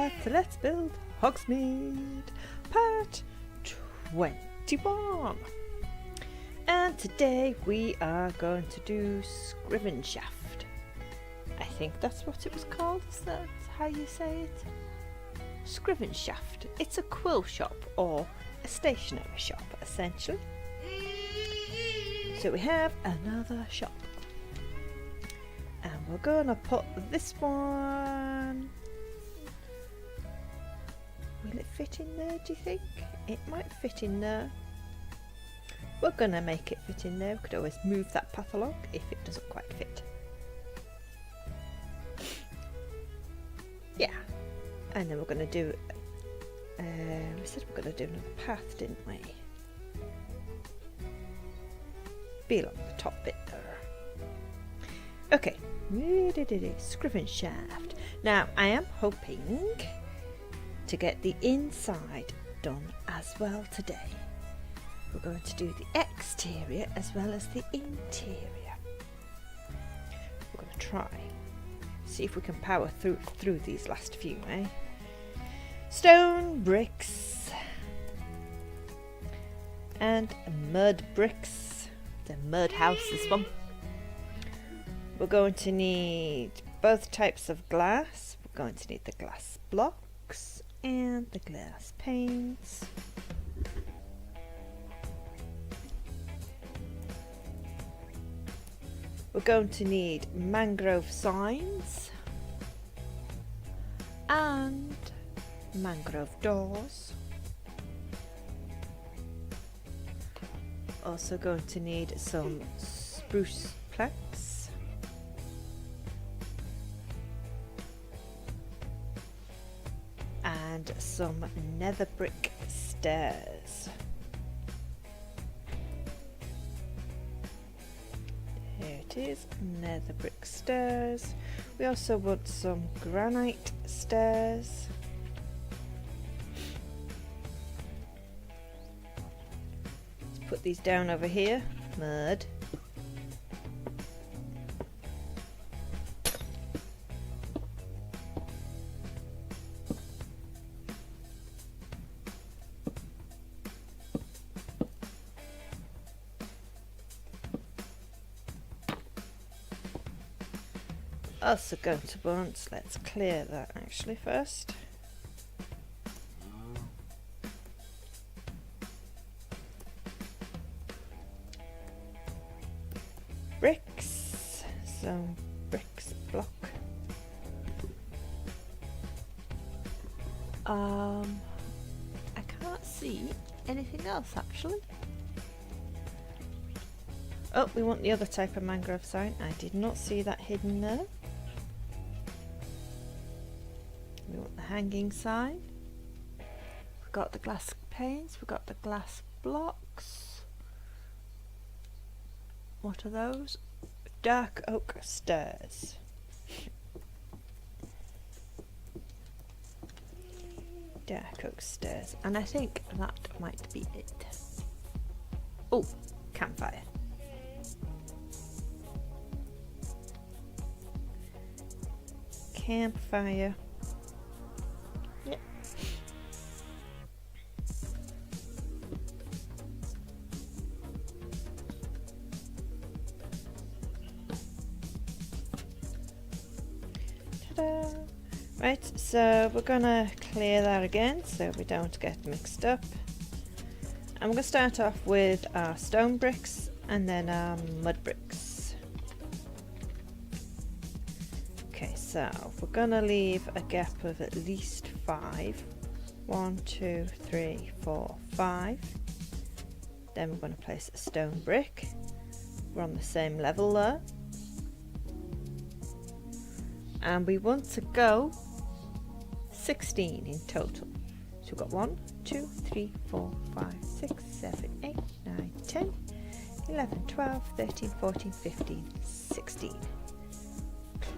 Superflat, let's build Hogsmeade, part 21. And today we are going to do Scrivenshaft. I think that's what it was called, is that how you say it? Scrivenshaft. It's a quill shop or a stationery shop essentially. So we have another shop. And we're going to put this one... Will it fit in there, do you think? It might fit in there. We're going to make it fit in there. We could always move that path along if it doesn't quite fit. Yeah. And then we're going to do... we said we're going to do another path, didn't we? Be along the top bit there. Okay. Scrivenshaft. Now, I am hoping to get the inside done as well today. We're going to do the exterior as well as the interior. We're going to try. See if we can power through these last few, eh? Stone bricks and mud bricks. The mud house, this one. We're going to need both types of glass. We're going to need the glass blocks and the glass panes. We're going to need mangrove signs and mangrove doors. Also going to need some spruce planks. And some nether brick stairs. Here it is, nether brick stairs. We also want some granite stairs. Let's put these down over here. Mud. Also going to want, let's clear that actually first. Bricks, some bricks block. I can't see anything else actually. Oh, we want the other type of mangrove sign. I did not see that hidden there. We want the hanging sign. We've got the glass panes. We've got the glass blocks. What are those? Dark oak stairs. Dark oak stairs. And I think that might be it. Oh, campfire. Campfire. Yep. Ta-da! Right, so we're gonna clear that again so we don't get mixed up. And we're gonna start off with our stone bricks and then our mud bricks. So we're gonna leave a gap of at least 5. 1, 2, 3, 4, 5. Then we're going to place a stone brick. We're on the same level there. And we want to go 16 in total. So we've got 1, 2, 3, 4, 5, 6, 7, 8, 9, 10, 11, 12, 13, 14, 15, 16.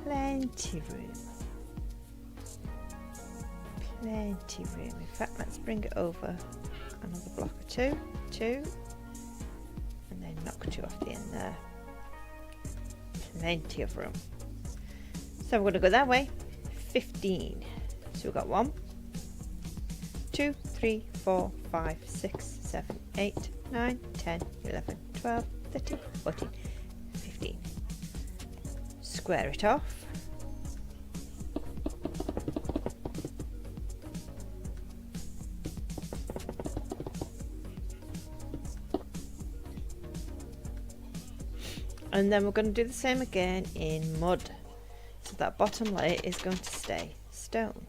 Plenty room. Plenty room. In fact, let's bring it over another block or two. 2. And then knock 2 off the end there. Plenty of room. So we're going to go that way. 15. So we've got 1, 2, 3, 4, 5, 6, 7, 8, 9, 10, 11, 12, 13, 14, 15. Square it off. And then we're going to do the same again in mud. So that bottom layer is going to stay stone.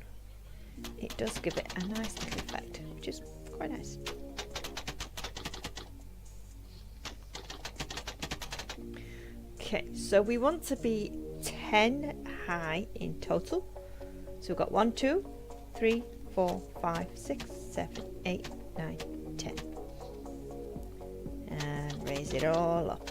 It does give it a nice little effect, which is quite nice. Okay, so we want to be 10 high in total. So we've got 1, 2, 3, 4, 5, 6, 7, 8, 9, 10. And raise it all up.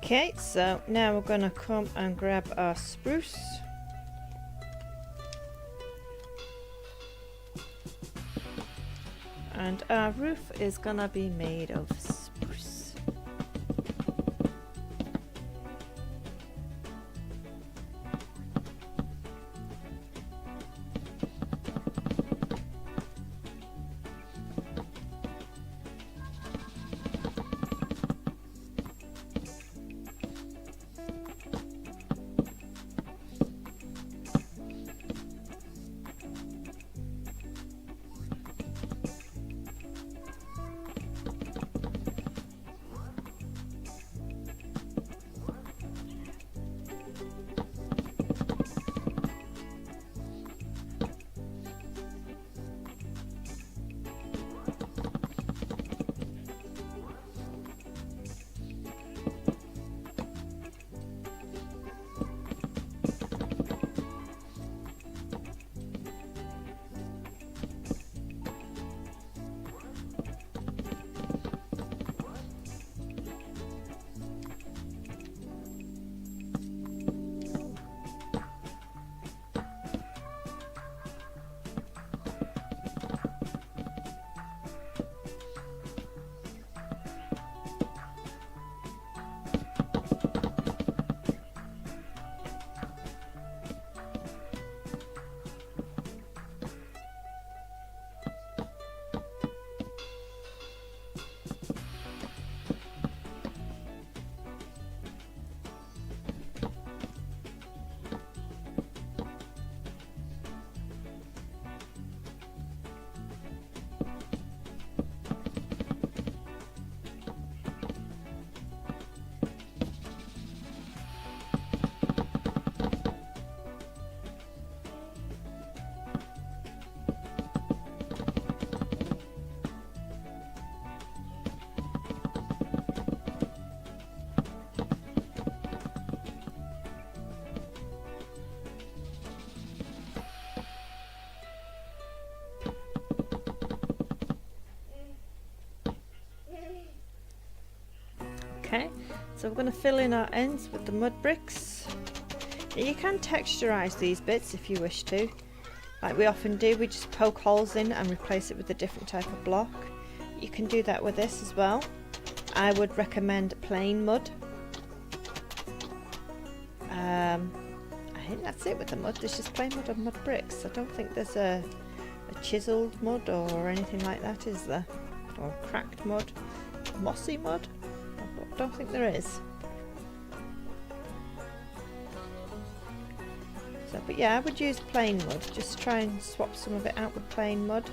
Okay, so now we're going to come and grab our spruce. And our roof is going to be made of spruce. Okay, so we're going to fill in our ends with the mud bricks. You can texturize these bits if you wish to, like we often do. We just poke holes in and replace it with a different type of block. You can do that with this as well. I would recommend plain mud. I think that's it with the mud. There's just plain mud and mud bricks. I don't think there's a chiseled mud or anything like that, is there? Or cracked mud, mossy mud? I don't think there is. So, but yeah, I would use plain mud. Just try and swap some of it out with plain mud.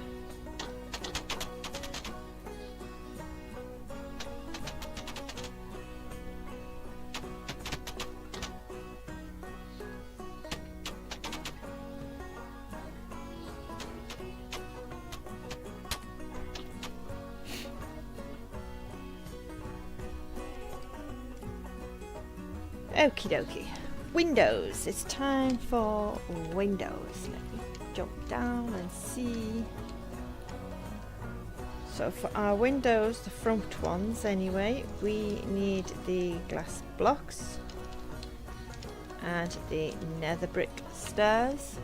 Okie dokie. Windows. It's time for windows. Let me jump down and see. So for our windows, the front ones anyway, we need the glass blocks and the nether brick stairs.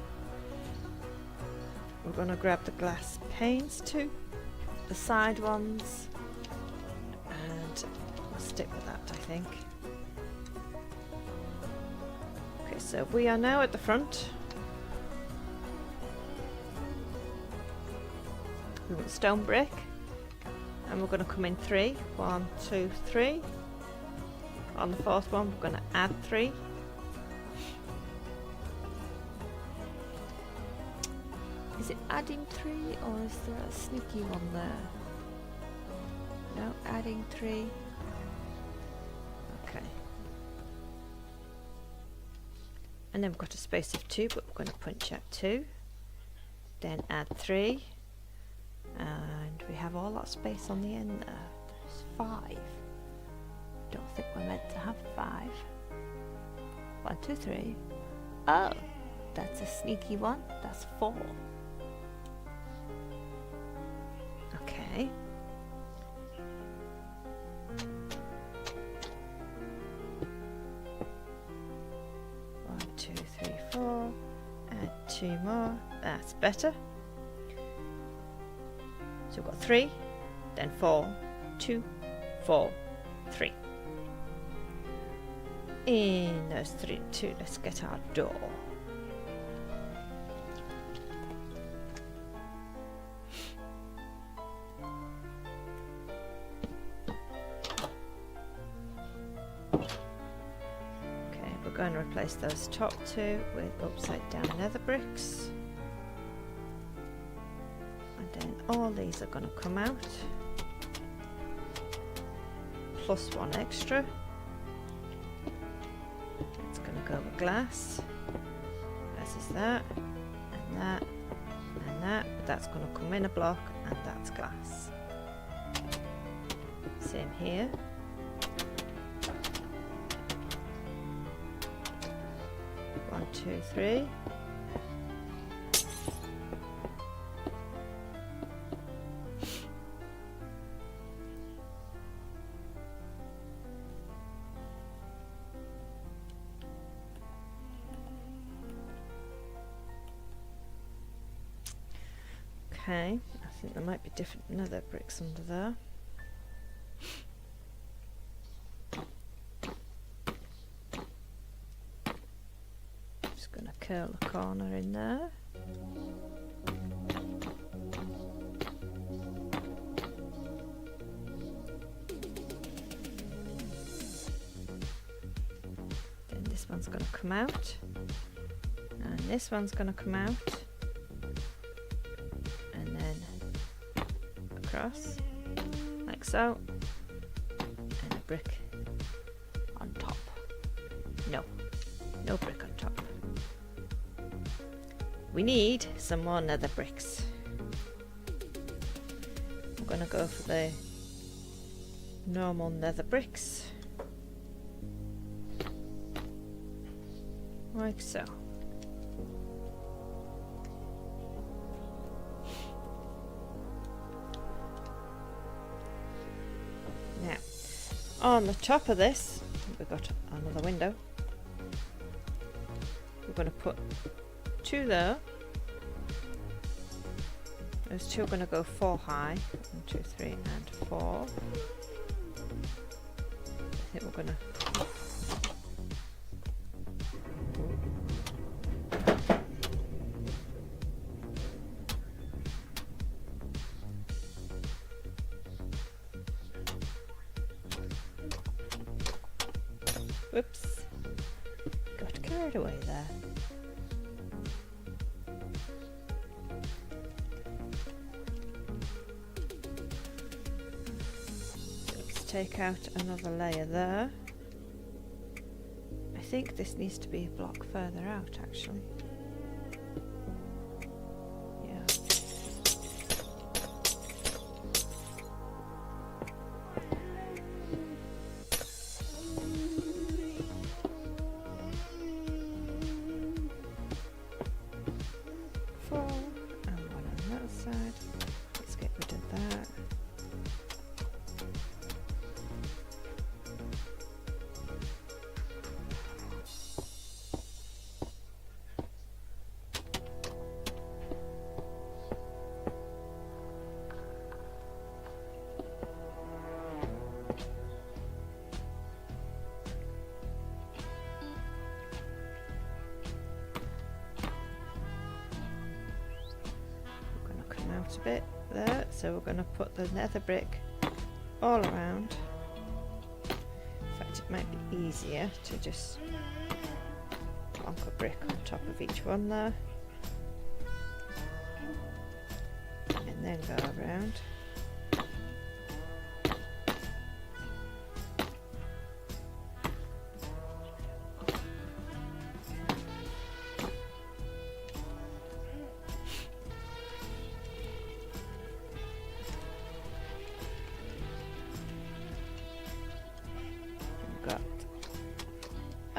We're going to grab the glass panes too, the side ones, and we'll stick with that, I think. So we are now at the front. We want stone brick, and we're going to come in 3. 1, 2, 3. On the fourth one, we're going to add 3. Is it adding 3, or is there a sneaky one there? No, adding 3. Okay. And then we've got a space of 2, but we're going to punch out 2, then add 3, and we have all that space on the end there. There's 5. Don't think we're meant to have 5. 1, 2, 3. Oh, that's a sneaky one. That's 4. Okay. Add 2 more. That's better. So we've got 3, then 4, 2, 4, 3. In those 2, let's get our door. Going to replace those top 2 with upside down nether bricks, and then all these are going to come out, plus 1 extra. It's going to go with glass, as is that, and that, and that. That's going to come in a block, and that's glass. Same here. One, 2, 3. Okay, I think there might be different nether bricks under there. Curl a corner in there. Then this one's going to come out, and this one's going to come out, and then across like so, and a brick on top. No brick on top. We need some more nether bricks. I'm going to go for the normal nether bricks, like so. Now, on the top of this, we've got another window. We're going to put 2 there. Those 2 are going to go 4 high. 1, 2, 3, and 4. I think we're going to. Whoops. Got carried away there. take out another layer there. I think this needs to be a block further out actually. Yeah. Four and one on that side. Let's get rid of that. A bit there, so we're going to put the nether brick all around. In fact, it might be easier to just plonk a brick on top of each one there and then go around.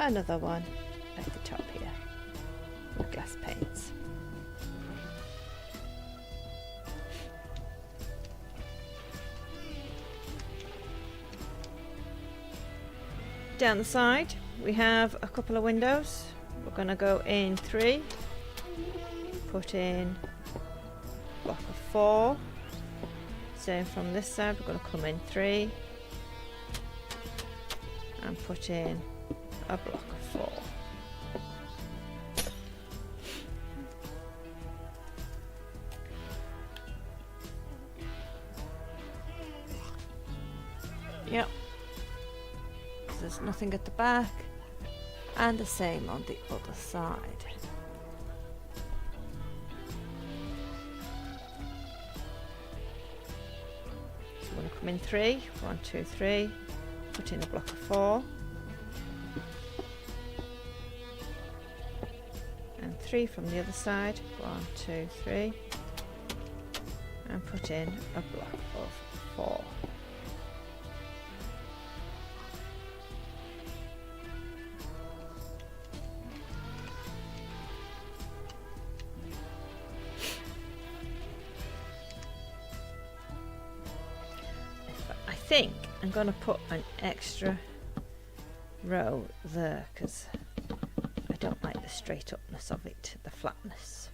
Another one at the top here with glass panes. Down the side we have a couple of windows. We're going to go in 3, put in a block of 4. Same from this side, we're going to come in 3 and put in a block of 4. Yep. There's nothing at the back, and the same on the other side. So we're going to come in 3, 1, 2, 3, put in a block of 4. 3 from the other side, 1, 2, 3, and put in a block of 4. I think I'm going to put an extra row there because I don't like the straight upness of it, the flatness.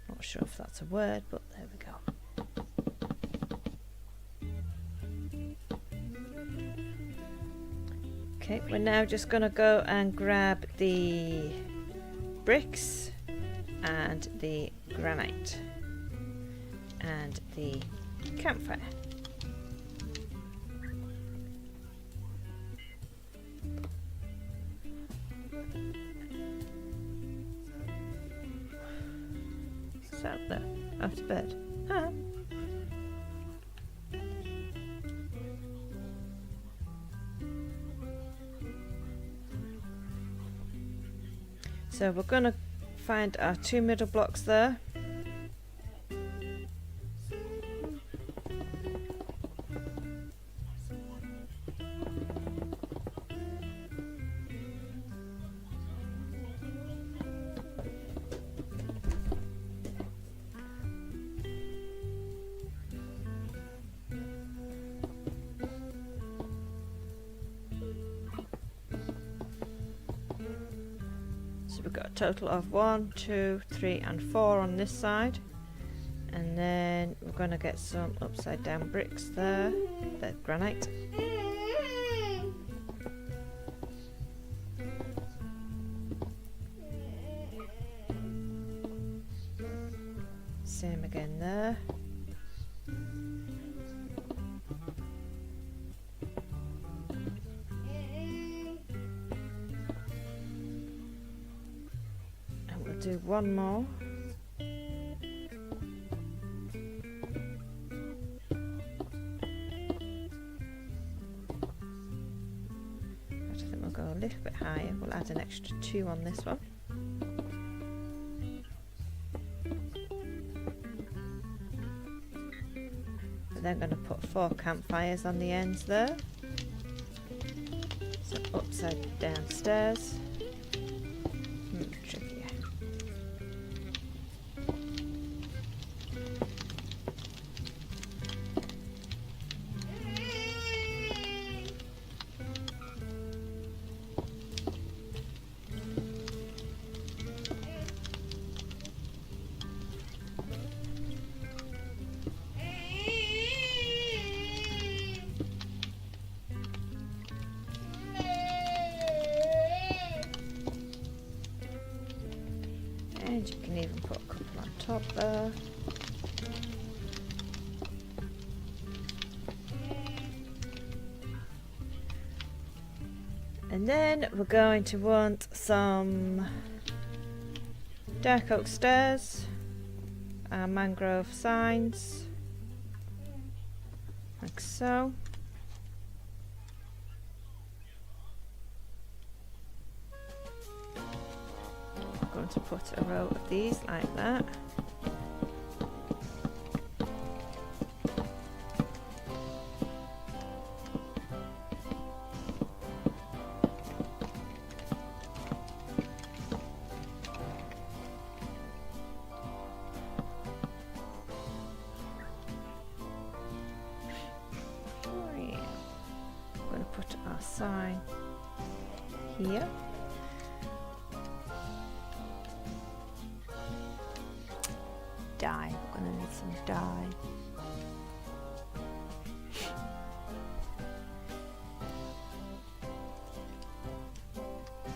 Not sure if that's a word, but there we go. Okay, we're now just going to go and grab the bricks and the granite and the campfire. Out there, out of bed. Huh. So we're going to find our 2 middle blocks there. We've got a total of 1, 2, 3 and 4 on this side, and then we're going to get some upside down bricks there, the granite. Same again there. Do one more. a little bit higher. We'll add an extra 2 on this one. We're then going to put 4 campfires on the ends there. So upside down stairs. Trickier. And you can even put a couple on top there. And then we're going to want some dark oak stairs, our mangrove signs, like so. Going to put a row of these like that. Oh yeah. I'm going to put our sign here. Dye. We're going to need some dye.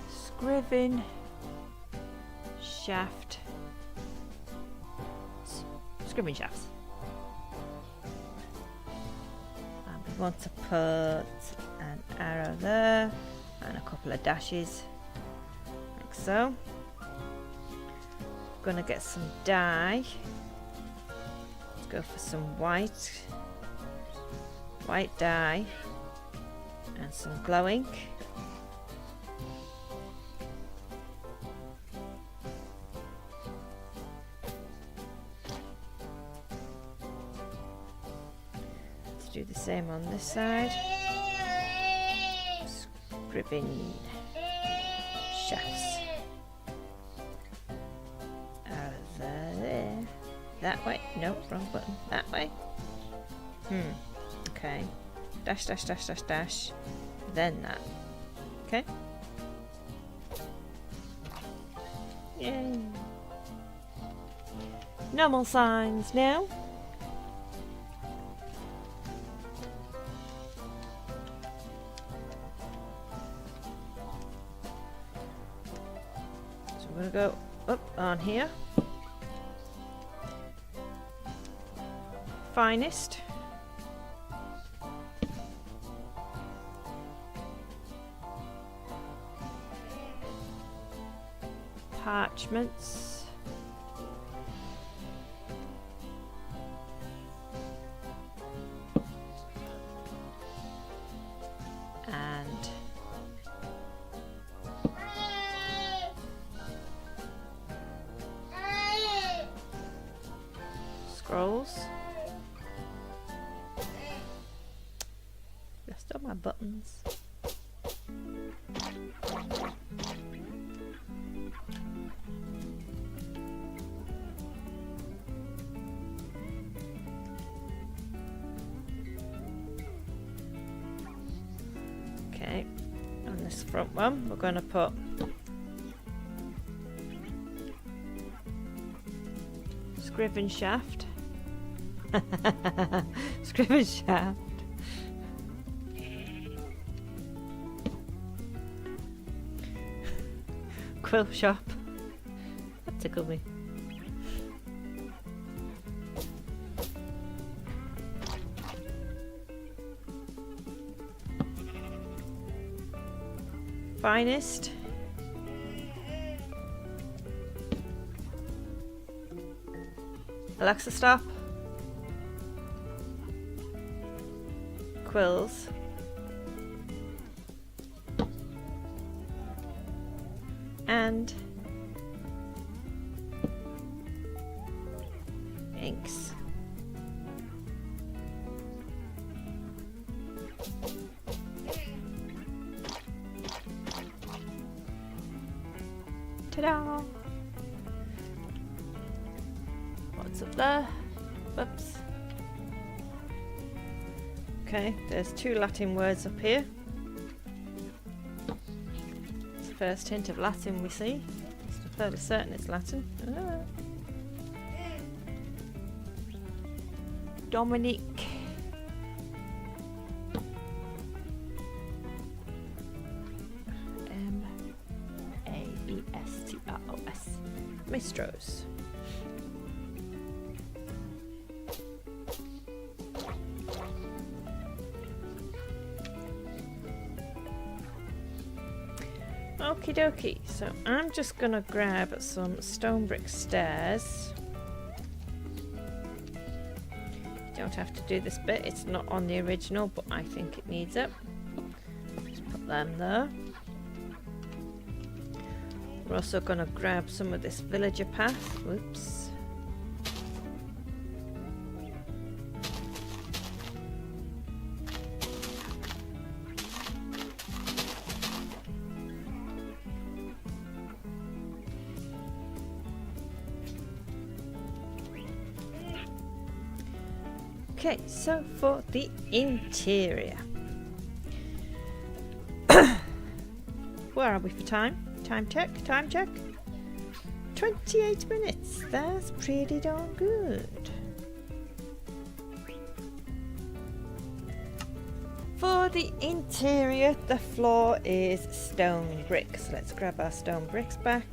Scrivenshafts. And we want to put an arrow there and a couple of dashes, like so. We're going to get some dye. Let's go for some white dye and some glow ink. Let's do the same on this side. Scrivenshafts. There. That way. Nope, wrong button. That way. Okay. Dash, dash, dash, dash, dash. Then that. Okay. Yay. Normal signs now. So we're going to go up on here. Finest. Parchments. And scrolls. Just on my buttons. Okay, on this front one, we're going to put Scrivenshaft. Scrivenshaft. Quill shop. That tickled me. Finest. Alexa, stop. Quills. and inks. Ta-da! What's up there? Whoops. Okay, there's 2 Latin words up here. It's the first hint of Latin we see. I'm fairly certain it's Latin. Dominique. Maestros. Maestros. Okie dokie, so I'm just gonna grab some stone brick stairs. You don't have to do this bit, it's not on the original, but I think it needs it. Just put them there. We're also gonna grab some of this villager path. Whoops. Okay, so for the interior. Where are we for time? Time check, time check. 28 minutes, that's pretty darn good. For the interior, the floor is stone brick. So let's grab our stone bricks back.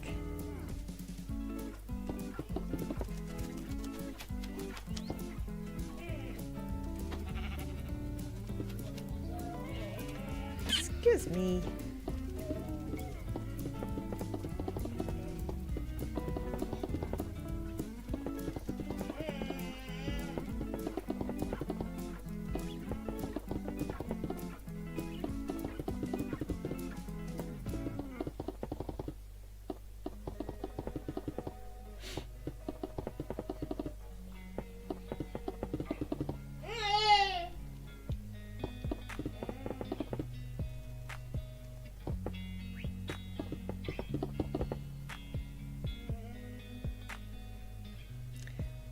Excuse me.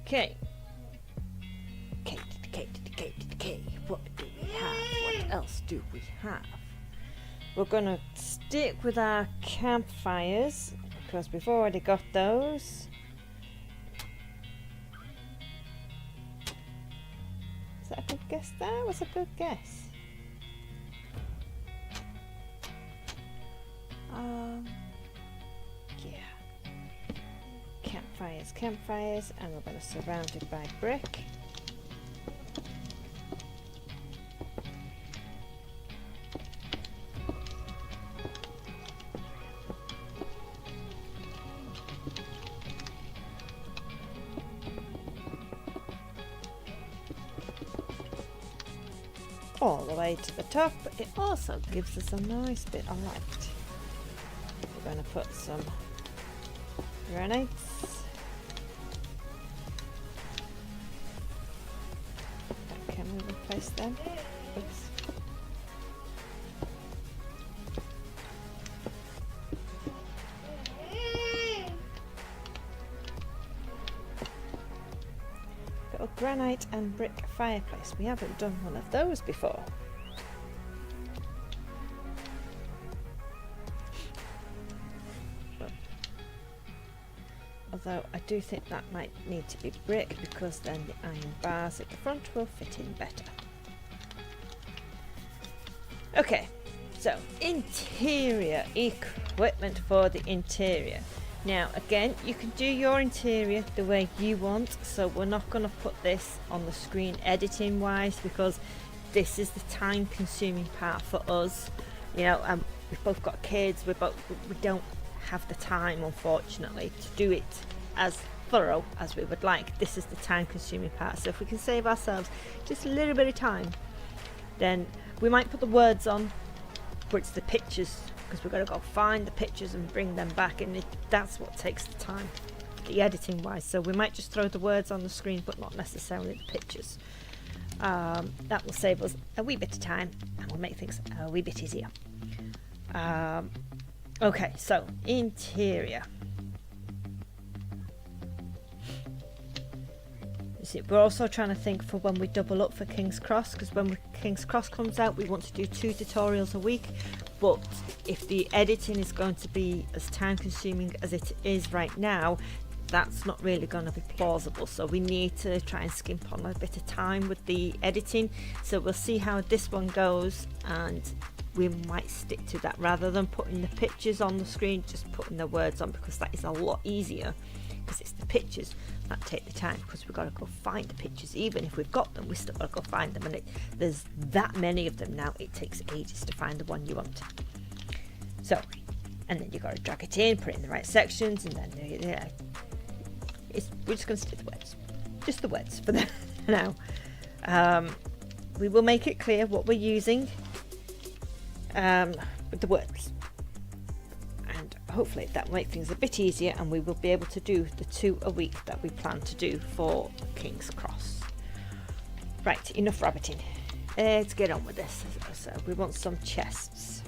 Okay. Okay. What do we have? What else do we have? We're gonna stick with our campfires because we've already got those. Is that a good guess there? That was a good guess. Campfires, and we're going to surround it by brick. All the way to the top, but it also gives us a nice bit of light. We're going to put some granites. Replace them. Oops. Got a granite and brick fireplace. We haven't done one of those before. Although I do think that might need to be brick because then the iron bars at the front will fit in better. Okay, so interior equipment for the interior. Now again, you can do your interior the way you want, so we're not going to put this on the screen editing wise because this is the time consuming part for us. You know, we've both got kids, we don't have the time unfortunately to do it as thorough as we would like. This is the time consuming part, so if we can save ourselves just a little bit of time, then we might put the words on, but it's the pictures because we've got to go find the pictures and bring them back, and that's what takes the time, the editing wise. So we might just throw the words on the screen but not necessarily the pictures. That will save us a wee bit of time and will make things a wee bit easier. Okay, so interior. You see, we're also trying to think for when we double up for King's Cross, because when King's Cross comes out we want to do 2 tutorials a week, but if the editing is going to be as time consuming as it is right now, that's not really going to be plausible. So we need to try and skimp on a bit of time with the editing. So we'll see how this one goes, and we might stick to that rather than putting the pictures on the screen, just putting the words on, because that is a lot easier, because it's the pictures that take the time, because we've got to go find the pictures. Even if we've got them, we still got to go find them, and there's that many of them now, it takes ages to find the one you want. So, and then you've got to drag it in, put it in the right sections, and then we're just going to stick the words, just the words for now. We will make it clear what we're using with the words, and hopefully that will make things a bit easier, and we will be able to do the 2 a week that we plan to do for King's Cross. Right, enough rabbiting. Let's get on with this. So we want some chests.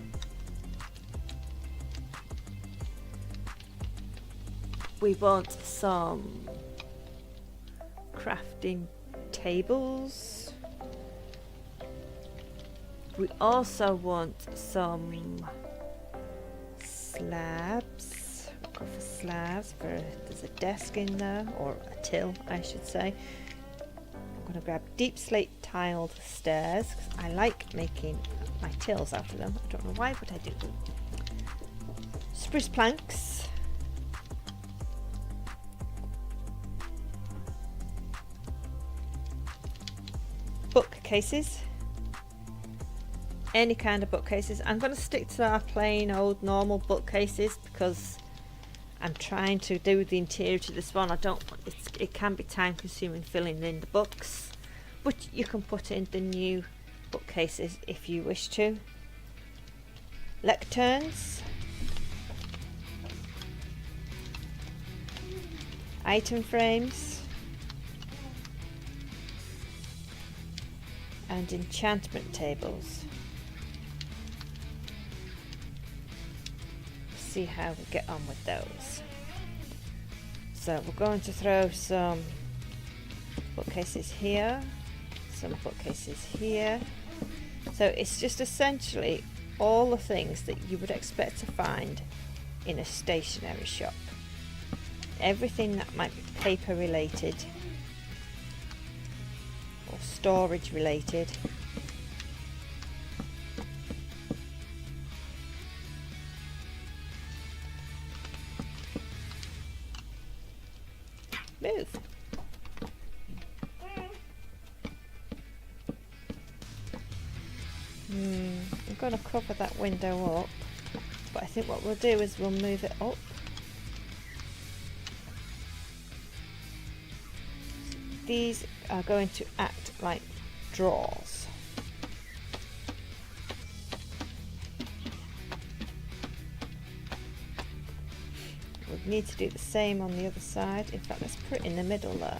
We want some crafting tables. We also want some slabs. We'll go for slabs. There's a desk in there, or a till I should say. I'm going to grab deep slate tiled stairs, because I like making my tills out of them. I don't know why, but I do. Spruce planks. Bookcases, any kind of bookcases. I'm going to stick to our plain old normal bookcases because I'm trying to do the interior to this one. It can be time consuming filling in the books, but you can put in the new bookcases if you wish to. Lecterns, item frames, and enchantment tables. See how we get on with those. So we're going to throw some bookcases here, some bookcases here. So it's just essentially all the things that you would expect to find in a stationery shop. Everything that might be paper related or storage related. Move. I'm going to cover that window up, but I think what we'll do is we'll move it up. These are going to act like drawers. We need to do the same on the other side. In fact, let's put it in the middle there.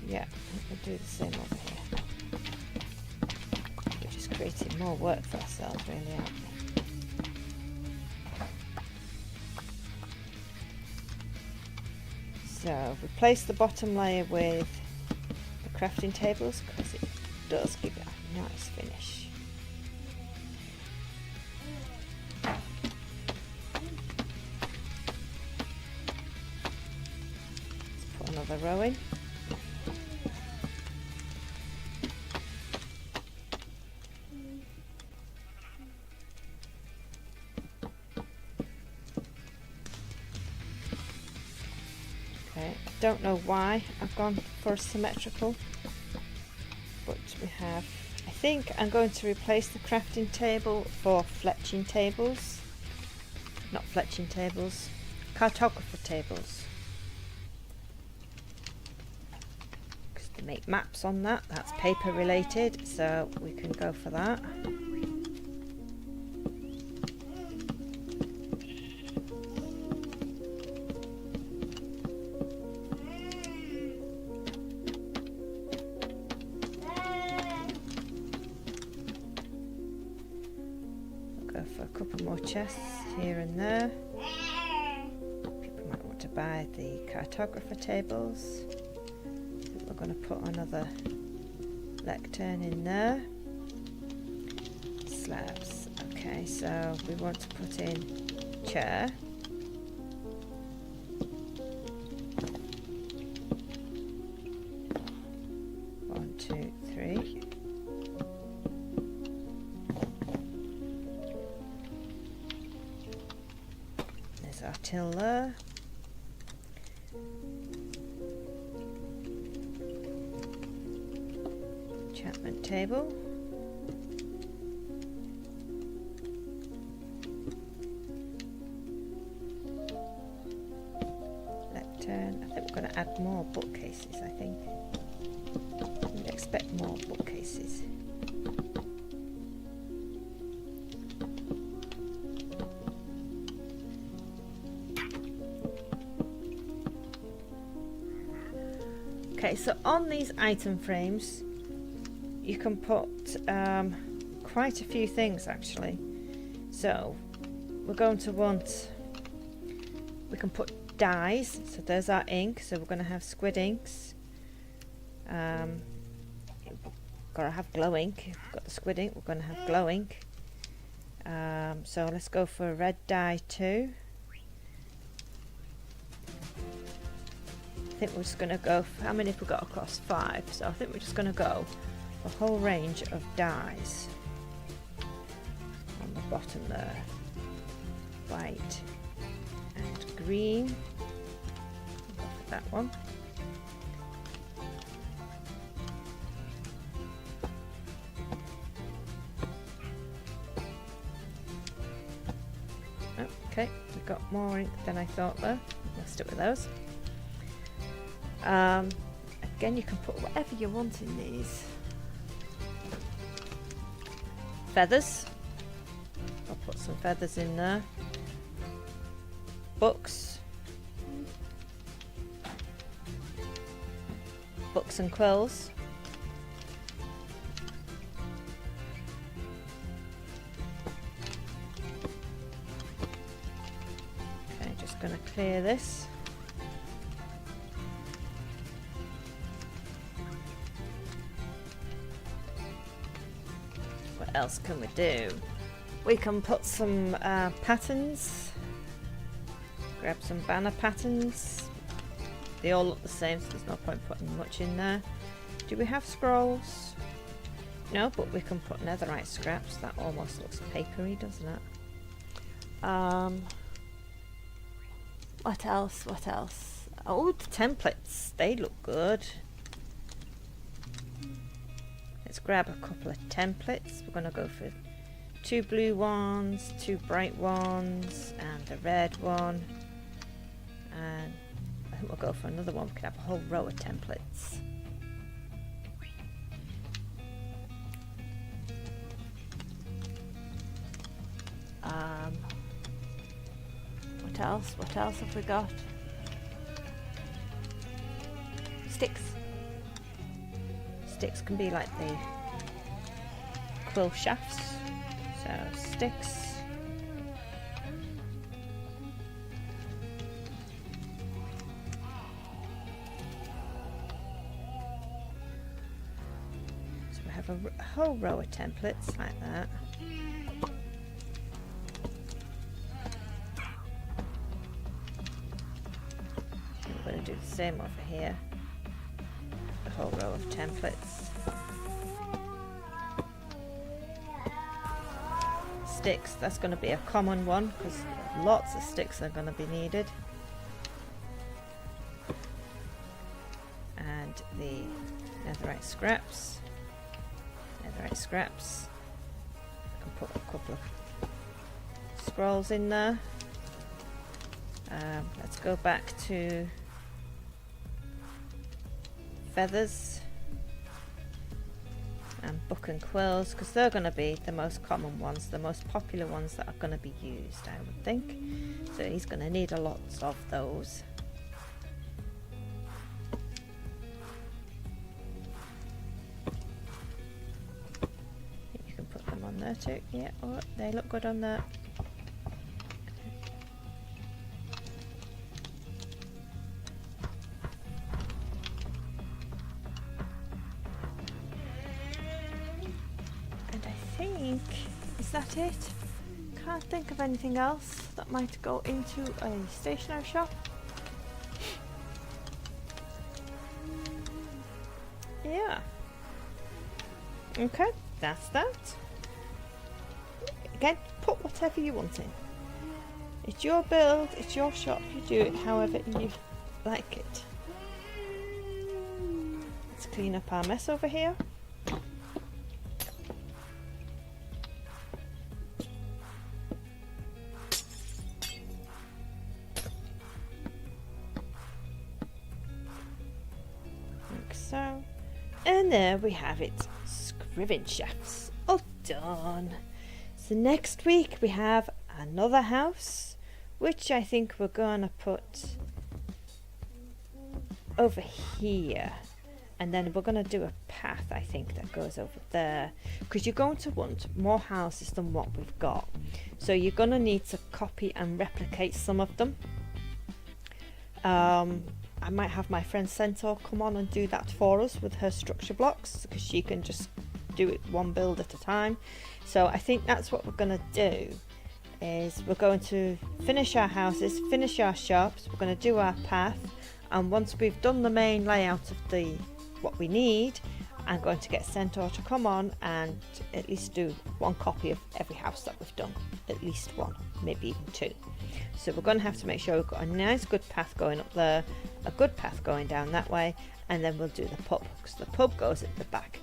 Yeah, we'll do the same over here. We're just creating more work for ourselves, really, aren't we? So replace the bottom layer with the crafting tables because it does give it a nice finish. Let's put another row in. Don't know why I've gone for symmetrical, but we have. I think I'm going to replace the crafting table for fletching tables. Not fletching tables, cartographer tables. Because make maps on that. That's paper related, so we can go for that. We'll go for a couple more chests here and there. People might want to buy the cartographer tables. We're going to put another lectern in there. Slabs. Okay, so we want to put in chair. One, two, three. There's our till there. Enchantment table. Lectern. I think we're going to add more bookcases, I think. We'd expect more bookcases. Okay, so on these item frames you can put quite a few things actually. So we're going to want, we can put dyes, so there's our ink, so we're going to have squid inks. Got to have glow ink. If we've got the squid ink, we're going to have glow ink. So let's go for a red dye too. I think we're just going to go for, how many have we got across? 5. So I think we're just going to go a whole range of dyes on the bottom there. White and green. Go for that one. Okay, we've got more ink than I thought there. We'll stick with those. Again, you can put whatever you want in these. Feathers. I'll put some feathers in there. Books. Books and quills. Okay, just going to clear this. What else can we do? We can put some patterns. Grab some banner patterns. They all look the same, so there's no point putting much in there. Do we have scrolls? No, but we can put netherite scraps. That almost looks papery, doesn't it? What else? What else? Oh, the templates. They look good. Let's grab a couple of templates. We're going to go for 2 blue ones, 2 bright ones, and a red one. And I think we'll go for another one. We can have a whole row of templates. What else? What else have we got? Sticks. Sticks can be like the quill shafts. So sticks. So we have a whole row of templates like that. I'm going to do the same over here. A whole row of templates. Sticks, that's going to be a common one because lots of sticks are going to be needed. And the netherite scraps. Netherite scraps. I can put a couple of scrolls in there. Let's go back to feathers. and book and quills, because they're going to be the most common ones, the most popular ones that are going to be used, I would think. So he's going to need a lot of those. You can put them on there too. Yeah, oh, they look good on there. Is that it? Can't think of anything else that might go into a stationery shop. Yeah. Okay, that's that. Again, put whatever you want in. It's your build, it's your shop, you do it however you like it. Let's clean up our mess over here. So, and there we have it, Scrivenshafts, all done. So next week we have another house, which I think we're gonna put over here, and then we're gonna do a path, I think, that goes over there, because you're going to want more houses than what we've got, so you're gonna need to copy and replicate some of them. I might have my friend Centaur come on and do that for us with her structure blocks, because she can just do it one build at a time. So I think that's what we're going to do, is we're going to finish our houses, finish our shops, we're going to do our path, and once we've done the main layout of what we need, I'm going to get Centaur to come on and at least do one copy of every house that we've done, at least one, maybe even two. So we're going to have to make sure we've got a nice good path going up there, a good path going down that way, and then we'll do the pub, because the pub goes at the back.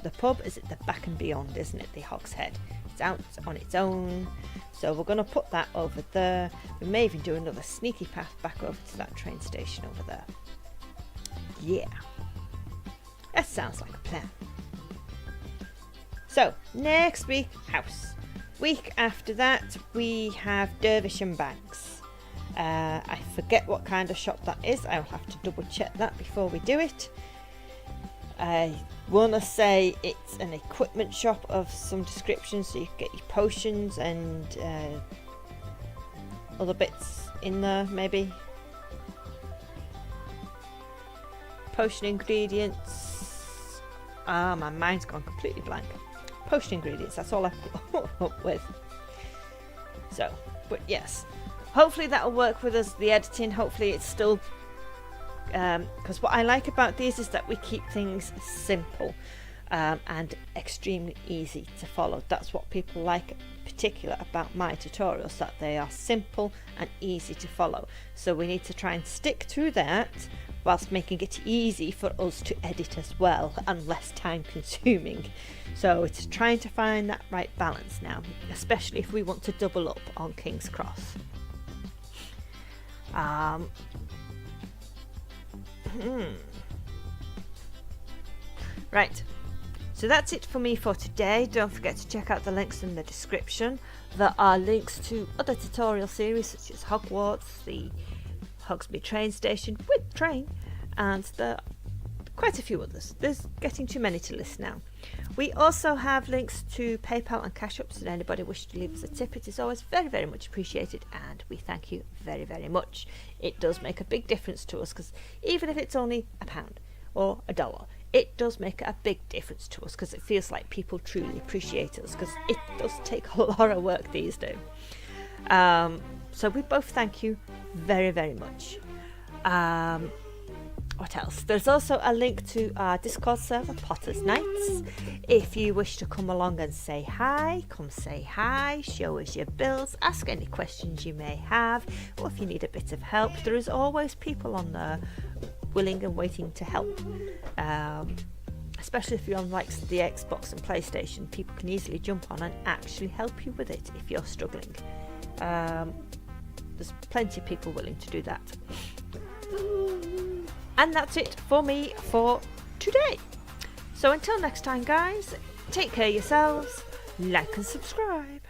The pub is at the back and beyond, isn't it, the Hogshead? It's out on its own, so we're going to put that over there. We may even do another sneaky path back over to that train station over there. Yeah, that sounds like a plan. So next week, house. Week after that we have Dervish and Banks. I forget what kind of shop that is. I'll have to double check that before we do it. I want to say it's an equipment shop of some description, so you can get your potions and other bits in there, maybe. Potion ingredients. Ah, my mind's gone completely blank. Potion ingredients, that's all I put up with. So, but yes, hopefully that'll work with us, the editing. Hopefully it's still, because what I like about these is that we keep things simple and extremely easy to follow. That's what people like particular about my tutorials, that they are simple and easy to follow. So we need to try and stick to that whilst making it easy for us to edit as well and less time consuming. So it's trying to find that right balance now, especially if we want to double up on King's Cross. Right, so that's it for me for today. Don't forget to check out the links in the description. There are links to other tutorial series such as Hogwarts, the Hogsmeade train station with train, and there are quite a few others. There's getting too many to list now. We also have links to PayPal and Cash Ups, and anybody wishes to leave us a tip, it is always very, very much appreciated, and we thank you very, very much. It does make a big difference to us, because even if it's only £1 or $1, it does make a big difference to us, because it feels like people truly appreciate us, because it does take a lot of work these days. So we both thank you very, very much. What else? There's also a link to our Discord server, Potter's Nights. If you wish to come along and say hi, come say hi, show us your builds, ask any questions you may have, or if you need a bit of help, there is always people on there willing and waiting to help. Especially if you're on like the Xbox and PlayStation, people can easily jump on and actually help you with it if you're struggling. There's plenty of people willing to do that. And that's it for me for today. So until next time guys, take care of yourselves, like and subscribe.